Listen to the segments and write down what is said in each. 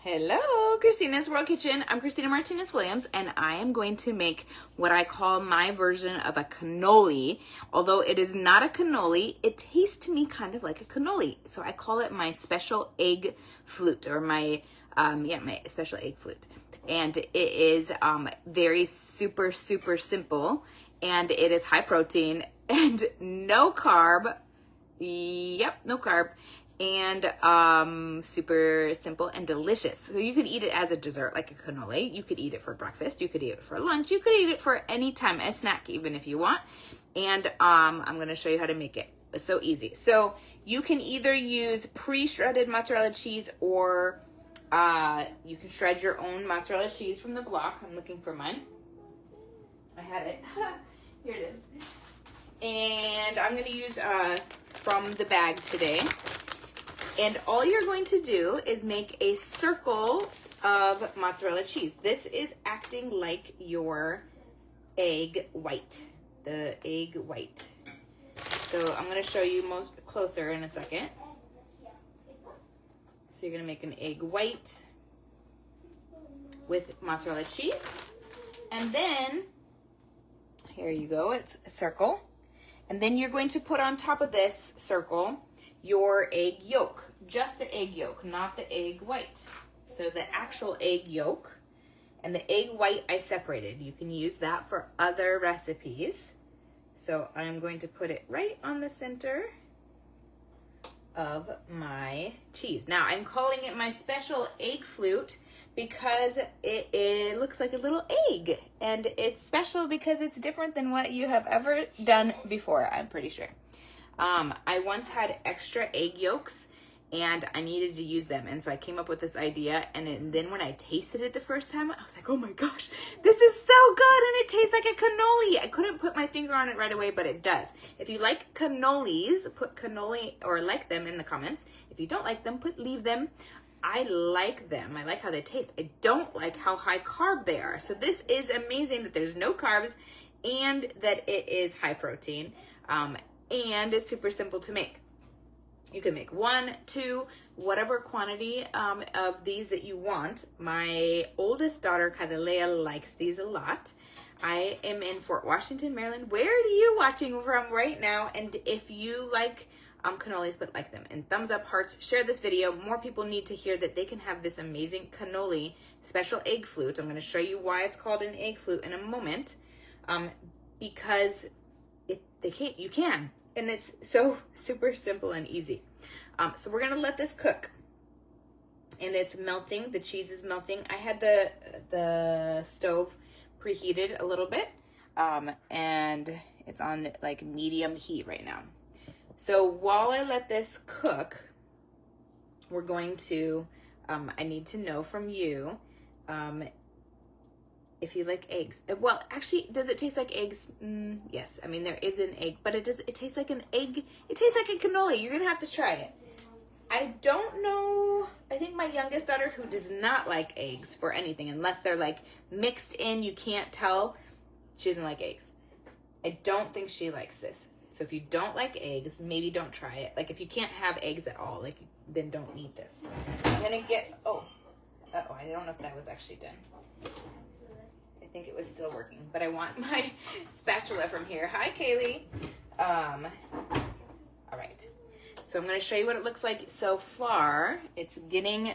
Hello, Christina's World Kitchen. I'm Christina Martinez Williams, and I am going to make what I call my version of a cannoli. Although it is not a cannoli, it tastes to me kind of like a cannoli. So I call it my special egg flute, or my special egg flute. And it is very super simple, and it is high protein and no carb. Yep, no carb. And super simple and delicious. So you could eat it as a dessert, like a cannoli. You could eat it for breakfast. You could eat it for lunch. You could eat it for any time, a snack even if you want. And I'm going to show you how to make it. It's so easy. So you can either use pre-shredded mozzarella cheese, or you can shred your own mozzarella cheese from the block. I'm looking for mine. I had it. Here it is. And I'm going to use from the bag today. And all you're going to do is make a circle of mozzarella cheese. This is acting like your egg white, the egg white. So I'm going to show you closer in a second. So you're going to make an egg white with mozzarella cheese. And then, here you go, it's a circle. And then you're going to put on top of this circle your egg yolk. Just the egg yolk, not the egg white. So the actual egg yolk and the egg white I separated. You can use that for other recipes. So I'm going to put it right on the center of my cheese. Now I'm calling it my special egg flute because it looks like a little egg. And it's special because it's different than what you have ever done before, I'm pretty sure. I once had extra egg yolks and I needed to use them. And so I came up with this idea. And then when I tasted it the first time, I was like, oh my gosh, this is so good. And it tastes like a cannoli. I couldn't put my finger on it right away, but it does. If you like cannolis, put cannoli or like them in the comments. If you don't like them, leave them. I like them. I like how they taste. I don't like how high carb they are. So this is amazing that there's no carbs and that it is high protein. And it's super simple to make. You can make 1, 2, whatever quantity of these that you want. My oldest daughter, Kadalea, likes these a lot. I am in Fort Washington, Maryland. Where are you watching from right now? And if you like cannolis but like them, and thumbs up, hearts, share this video. More people need to hear that they can have this amazing cannoli special egg flute. I'm going to show you why it's called an egg flute in a moment, because you can. And it's so super simple and easy. So we're going to let this cook. And it's melting. The cheese is melting. I had the stove preheated a little bit. And it's on like medium heat right now. So while I let this cook, we're going to, I need to know from you, if you like eggs. Well, actually, does it taste like eggs? Yes. I mean, there is an egg, but it tastes like an egg. It tastes like a cannoli. You're going to have to try it. I don't know. I think my youngest daughter, who does not like eggs for anything, unless they're like mixed in, you can't tell, she doesn't like eggs. I don't think she likes this. So if you don't like eggs, maybe don't try it. Like if you can't have eggs at all, then don't eat this. I'm going to get, I don't know if that was actually done. I think it was still working, but I want my spatula from here. Hi, Kaylee. All right. So I'm going to show you what it looks like so far. It's getting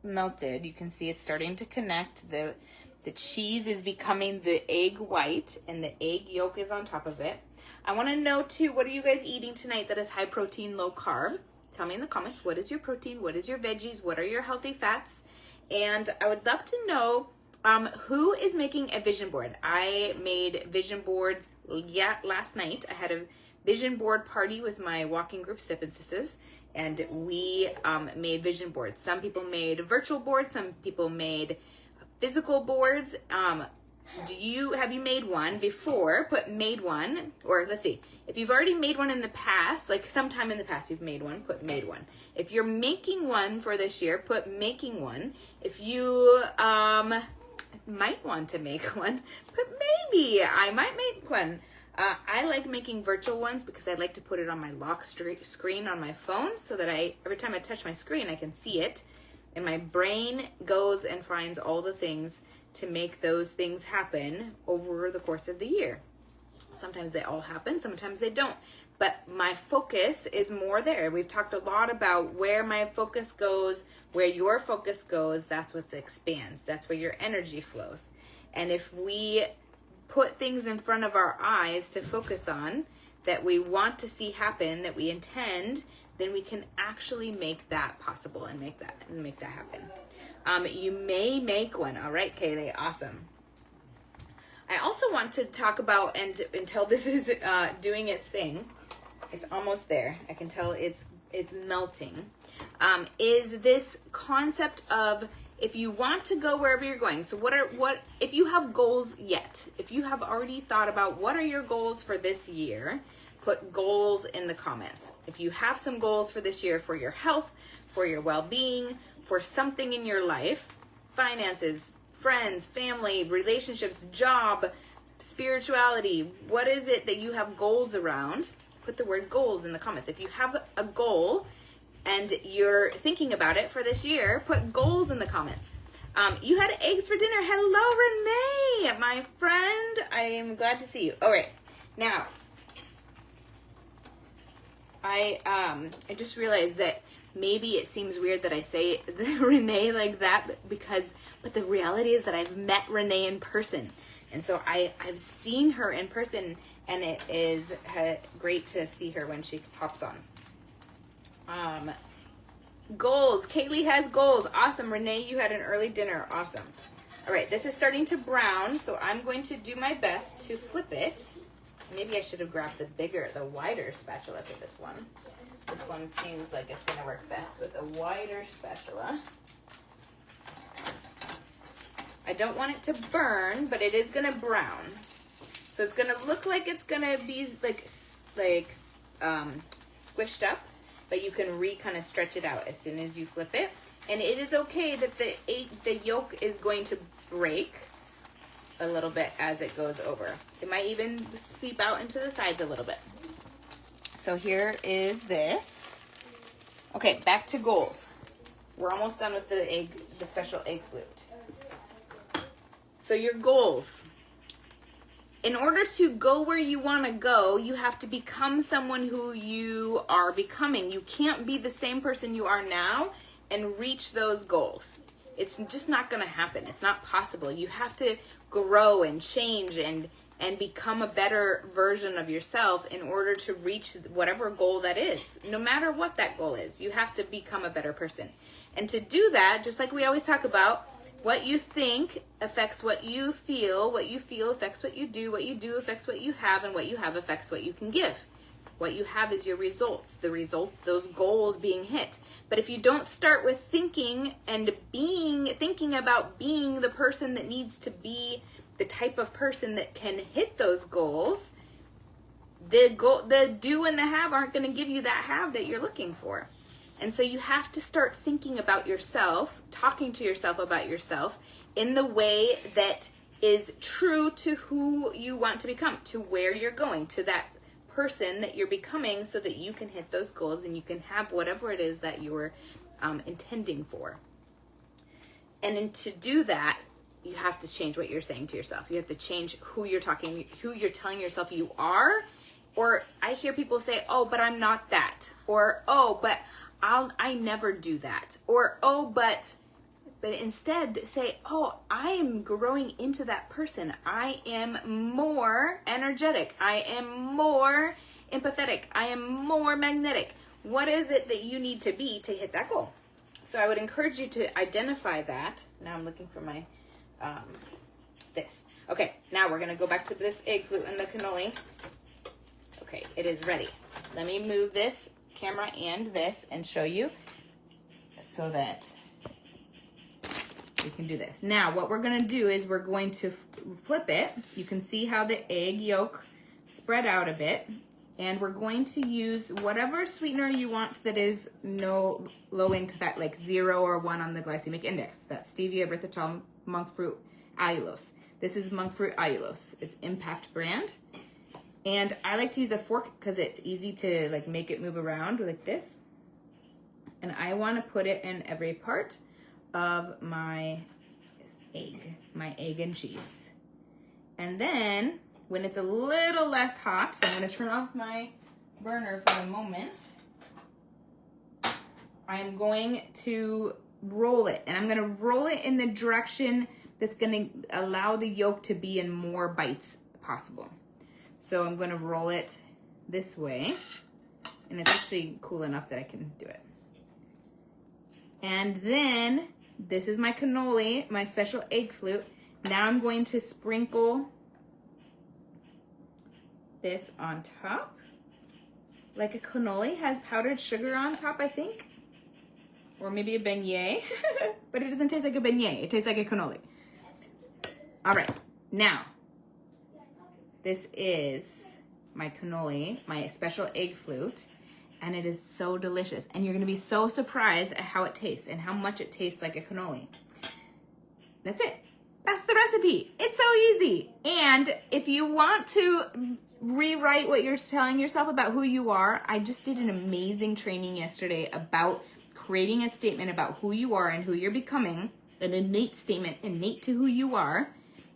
melted. You can see it's starting to connect. The cheese is becoming the egg white, and the egg yolk is on top of it. I want to know, too, what are you guys eating tonight that is high protein, low carb? Tell me in the comments, what is your protein? What is your veggies? What are your healthy fats? And I would love to know who is making a vision board. I made vision boards last night. I had a vision board party with my walking group, Step and Sisters, and we made vision boards. Some people made virtual boards. Some people made physical boards. Have you made one before? Put made one, or let's see. If you've already made one in the past, like sometime in the past you've made one, put made one. If you're making one for this year, put making one. If you might want to make one, but maybe I might make one. I like making virtual ones because I like to put it on my lock screen on my phone so that every time I touch my screen, I can see it. And my brain goes and finds all the things to make those things happen over the course of the year. Sometimes they all happen, sometimes they don't. But my focus is more there. We've talked a lot about where my focus goes, where your focus goes, that's what expands. That's where your energy flows. And if we put things in front of our eyes to focus on that we want to see happen, that we intend, then we can actually make that possible and make that happen. You may make one. All right, Kaylee, awesome. I also want to talk about, and until this is doing its thing, it's almost there. I can tell it's melting. Is this concept of if you want to go wherever you're going. So what if you have goals yet? If you have already thought about what are your goals for this year, put goals in the comments. If you have some goals for this year for your health, for your well-being, for something in your life, finances, friends, family, relationships, job, spirituality, what is it that you have goals around? Put the word goals in the comments. If you have a goal and you're thinking about it for this year, put goals in the comments. You had eggs for dinner. Hello, Renee, my friend. I am glad to see you. All right, now I just realized that maybe it seems weird that I say Renee like that, but the reality is that I've met Renee in person. And so I've seen her in person, and it is great to see her when she pops on. Goals. Kaylee has goals. Awesome. Renee, you had an early dinner. Awesome. All right, this is starting to brown, so I'm going to do my best to flip it. Maybe I should have grabbed the wider spatula for this one. This one seems like it's going to work best with a wider spatula. I don't want it to burn, but it is going to brown. So it's going to look like it's going to be like squished up, but you can kind of stretch it out as soon as you flip it. And it is okay that the yolk is going to break a little bit as it goes over. It might even seep out into the sides a little bit. So here is this. Okay, back to goals. We're almost done with the special egg flute. So your goals. In order to go where you want to go, you have to become someone who you are becoming. You can't be the same person you are now and reach those goals. It's just not going to happen. It's not possible. You have to grow and change and become a better version of yourself in order to reach whatever goal that is. No matter what that goal is, you have to become a better person. And to do that, just like we always talk about, what you think affects what you feel affects what you do affects what you have, and what you have affects what you can give. What you have is your results, those goals being hit. But if you don't start with thinking about being the person that needs to be the type of person that can hit those goals, the do and the have aren't going to give you that have that you're looking for. And so you have to start thinking about yourself, talking to yourself about yourself in the way that is true to who you want to become, to where you're going, to that person that you're becoming, so that you can hit those goals and you can have whatever it is that you're intending for. And to do that, you have to change what you're saying to yourself. You have to change who you're telling yourself you are. Or I hear people say, oh, but I'm not that. Or, oh, but I never do that. Or, oh, but instead say, oh, I am growing into that person. I am more energetic. I am more empathetic. I am more magnetic. What is it that you need to be to hit that goal? So I would encourage you to identify that. Now I'm looking for my, this. Okay, now we're going to go back to this egg flute and the cannoli. Okay, it is ready. Let me move this camera and this and show you so that we can do this. Now what we're going to do is we're going to flip it. You can see how the egg yolk spread out a bit, and we're going to use whatever sweetener you want that is no low in fat, like 0 or 1 on the glycemic index. That's stevia, erythritol, monk fruit, allulose. This is monk fruit allulose. It's Impact brand. And I like to use a fork because it's easy to like make it move around like this. And I want to put it in every part of my egg and cheese. And then when it's a little less hot, so I'm going to turn off my burner for a moment, I'm going to roll it. And I'm going to roll it in the direction that's going to allow the yolk to be in more bites possible. So I'm going to roll it this way. And it's actually cool enough that I can do it. And then this is my cannoli, my special egg flute. Now I'm going to sprinkle this on top. Like a cannoli has powdered sugar on top, I think. Or maybe a beignet. But it doesn't taste like a beignet. It tastes like a cannoli. All right. Now, this is my cannoli, my special egg flute. And it is so delicious. And you're going to be so surprised at how it tastes and how much it tastes like a cannoli. That's it. That's the recipe. It's so easy. And if you want to rewrite what you're telling yourself about who you are, I just did an amazing training yesterday about creating a statement about who you are and who you're becoming, an innate statement, innate to who you are.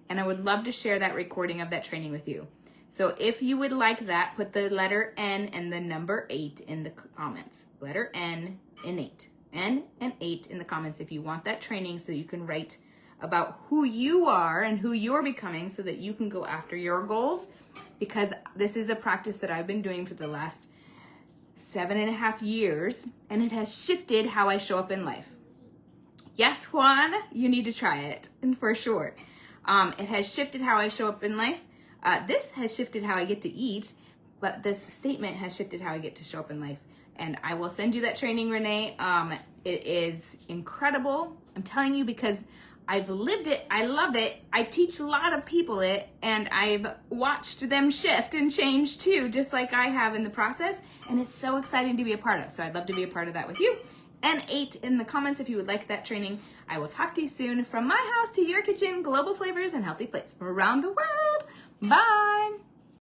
And I would love to share that recording of that training with you. So if you would like that, put the letter N and the number 8 in the comments. Letter N and 8. N and 8 in the comments if you want that training so you can write about who you are and who you're becoming so that you can go after your goals, because this is a practice that I've been doing for the last 7.5 years, and it has shifted how I show up in life. Yes, Juan, you need to try it, and for sure. It has shifted how I show up in life. This has shifted how I get to eat, but this statement has shifted how I get to show up in life. And I will send you that training, Renee. It is incredible. I'm telling you, because I've lived it. I love it. I teach a lot of people it, and I've watched them shift and change too, just like I have in the process. And it's so exciting to be a part of. So I'd love to be a part of that with you. And 8 in the comments if you would like that training. I will talk to you soon. From my house to your kitchen, global flavors and healthy plates from around the world. Bye.